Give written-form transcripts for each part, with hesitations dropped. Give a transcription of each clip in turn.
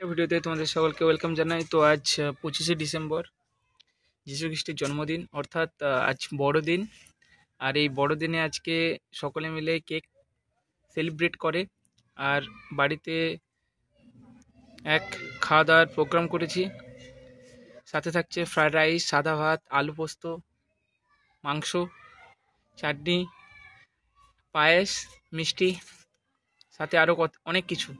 ভিডিওতে তোমাদের সকলকে ওয়েলকাম জানাই। তো আজ 25শে ডিসেম্বর যীশু খ্রিস্টের জন্মদিন, অর্থাৎ আজ বড়দিন। আর এই বড়দিনে আজকে সকলে মিলে কেক সেলিব্রেট করে। আর বাড়িতে এক খাওয়া দাওয়ার প্রোগ্রাম করেছি। সাথে থাকছে ফ্রায়েড রাইস, সাদা ভাত, আলু পোস্ত, মাংস, চাটনি, পায়েস, মিষ্টি, সাথে আরও অনেক কিছু।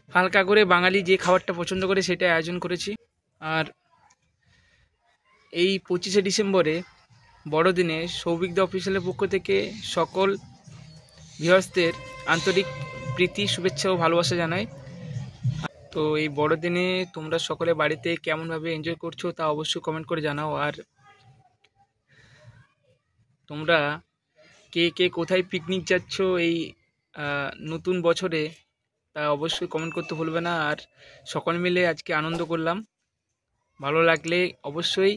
হালকা করে বাঙালি যে খাবারটা পছন্দ করে সেটাই আয়োজন করেছি। আর এই 25শে ডিসেম্বরে বড়দিনে সৌভিকদা অফিসিয়ালের পক্ষ থেকে সকল ভিউয়ার্সদের আন্তরিক প্রীতি, শুভেচ্ছা ও ভালোবাসা জানাই। তো এই বড়দিনে তোমরা সকলে বাড়িতে কেমনভাবে এনজয় করছো তা অবশ্যই কমেন্ট করে জানাও। আর তোমরা কে কে কোথায় পিকনিক যাচ্ছ এই নতুন বছরে তা অবশ্যই কমেন্ট করতে ভুলবে না। আর সকল মিলে আজকে আনন্দ করলাম। ভালো লাগলে অবশ্যই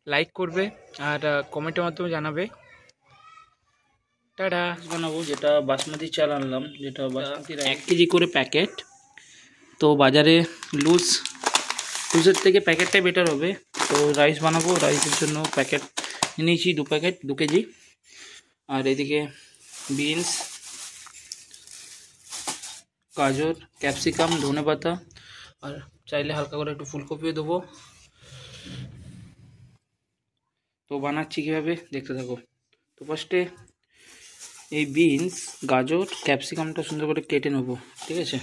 লাইক করবে আর কমেন্টের মাধ্যমে জানাবে। টাটা। বানাবো যেটা বাসমতি চাল আনলাম, যেটা বাসমতি 1 কেজি করে প্যাকেট। তো বাজারে লুজের থেকে প্যাকেটটাই বেটার হবে। তো রাইস বানাবো, রাইসের জন্য প্যাকেট নিয়েছি 2 প্যাকেট 2 কেজি। আর এদিকে বিনস, গাজর, ক্যাপসিকাম, ধনেপাতা, আর চাইলে হালকা করে একটু ফুলকপিও দেবো। তো বানাচ্ছি কীভাবে দেখতে থাকো। তো ফার্স্টে এই বিনস, গাজর, ক্যাপসিকামটা সুন্দর করে কেটে নেবো, ঠিক আছে,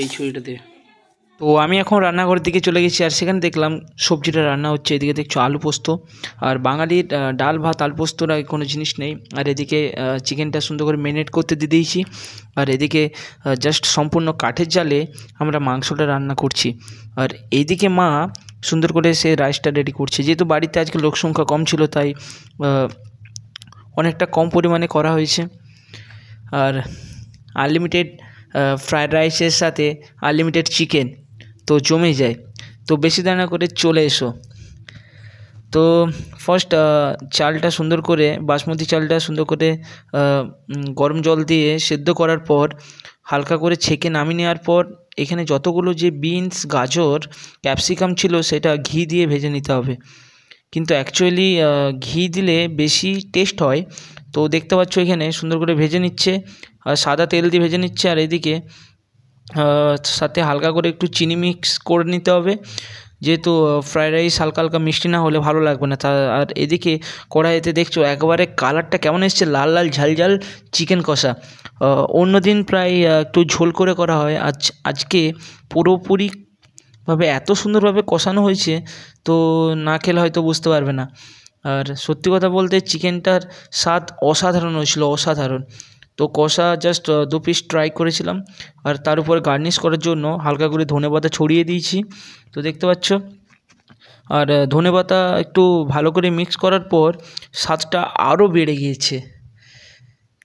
এই ছুরিটা দিয়ে। তো আমি এখন রান্নাঘরের দিকে চলে গেছি, আর সেখানে দেখলাম সবজিটা রান্না হচ্ছে। এদিকে দেখছো আলু পোস্ত, আর বাঙালির ডাল ভাত আলু পোস্তর আগে কোনো জিনিস নেই। আর এদিকে চিকেনটা সুন্দর করে ম্যারিনেট করতে দিয়ে দিয়েছি। আর এদিকে জাস্ট সম্পূর্ণ কাঠের জালে আমরা মাংসটা রান্না করছি। আর এইদিকে মা সুন্দর করে সে রাইসটা রেডি করছে। যেহেতু বাড়িতে আজকে লোক সংখ্যা কম ছিল, তাই অনেকটা কম পরিমাণে করা হয়েছে। আর আনলিমিটেড ফ্রায়েড রাইসের সাথে আনলিমিটেড চিকেন তো জমে যায়। তো বেশি দেরি না করে চলে এসো। তো ফার্স্ট চালটা সুন্দর করে, বাসমতি চালটা সুন্দর করে গরম জল দিয়ে সেদ্ধ করার পর হালকা করে ছেঁকে নামিয়ে নেওয়ার পর এখানে যতগুলো যে বিনস, গাজর, ক্যাপসিকাম ছিল সেটা ঘি দিয়ে ভেজে নিতে হবে। কিন্তু অ্যাকচুয়ালি ঘি দিলে বেশি টেস্ট হয়। তো দেখতে পাচ্ছ এখানে সুন্দর করে ভেজে নিচ্ছে, আর সাদা তেল দিয়ে ভেজে নিচ্ছে। আর এদিকে সাথে হালকা করে একটু চিনি মিক্স করে নিতে হবে, যেহেতু ফ্রায়েড রাইস হালকা হালকা মিষ্টি না হলে ভালো লাগবে না। আর এদিকে কড়াইতে দেখছো একবারে কালারটা কেমন এসছে, লাল লাল ঝাল ঝাল চিকেন কষা। অন্যদিন প্রায় একটু ঝোল করে করা হয়, আজকে পুরোপুরিভাবে এত সুন্দরভাবে কষানো হয়েছে, তো না খেলে হয়তো বুঝতে পারবে না। আর সত্যি কথা বলতে চিকেনটার স্বাদ অসাধারণ হয়েছিল, অসাধারণ। তো কষা জাস্ট 2 পিস ট্রাই করেছিলাম। আর তার উপরে গার্নিশ করার জন্য হালকা করে ধনেপাতা ছড়িয়ে দিয়েছি, তো দেখতে পাচ্ছ। আর ধনেপাতা একটু ভালো করে মিক্স করার পর স্বাদটা আরও বেড়ে গিয়েছে।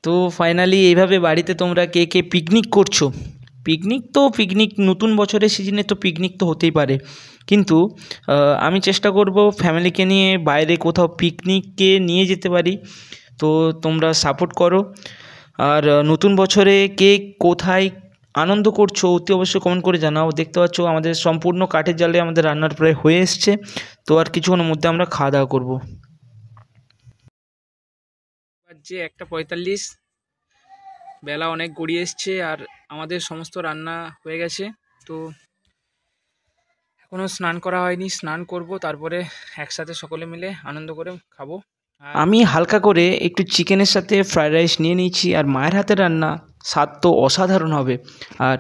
তো ফাইনালি এইভাবে বাড়িতে তোমরা কে কে পিকনিক করছো। পিকনিক নতুন বছরের সিজনে তো পিকনিক তো হতেই পারে, কিন্তু আমি চেষ্টা করব ফ্যামিলিকে নিয়ে বাইরে কোথাও পিকনিকে নিয়ে যেতে পারি। তো তোমরা সাপোর্ট করো। আর নতুন বছরে কে কোথায় আনন্দ করছো অতি অবশ্যই কমেন্ট করে জানাও। দেখতে পাচ্ছ আমাদের সম্পূর্ণ কাঠের জালে আমাদের রান্নার প্রায় হয়ে এসছে। তো আর কিছুক্ষণের মধ্যে আমরা খাওয়া দাওয়া করবো। বাজে 1:45, বেলা অনেক গড়িয়ে এসছে আর আমাদের সমস্ত রান্না হয়ে গেছে। তো এখনও স্নান করা হয়নি, স্নান করব, তারপরে একসাথে সকলে মিলে আনন্দ করে খাবো। আমি হালকা করে একটু চিকেনের সাথে ফ্রায়েড রাইস নিয়ে নিয়েছি। আর মায়ের হাতের রান্না স্বাদ তো অসাধারণ হবে। আর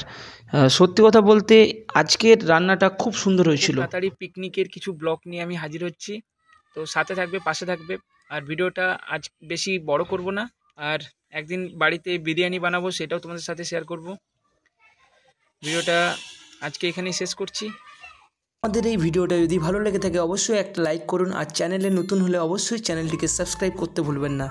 সত্যি কথা বলতে আজকের রান্নাটা খুব সুন্দর হয়েছিল। তাড়াতাড়ি পিকনিকের কিছু ব্লগ নিয়ে আমি হাজির হচ্ছি, তো সাথে থাকবে, পাশে থাকবে। আর ভিডিওটা আজ বেশি বড় করব না। আর একদিন বাড়িতে বিরিয়ানি বানাবো, সেটাও তোমাদের সাথে শেয়ার করব। ভিডিওটা আজকে এখানেই শেষ করছি। আমাদের এই ভিডিওটা যদি ভালো লেগে থাকে অবশ্যই একটা লাইক করুন, আর চ্যানেলে নতুন হলে অবশ্যই চ্যানেলটিকে সাবস্ক্রাইব করতে ভুলবেন না।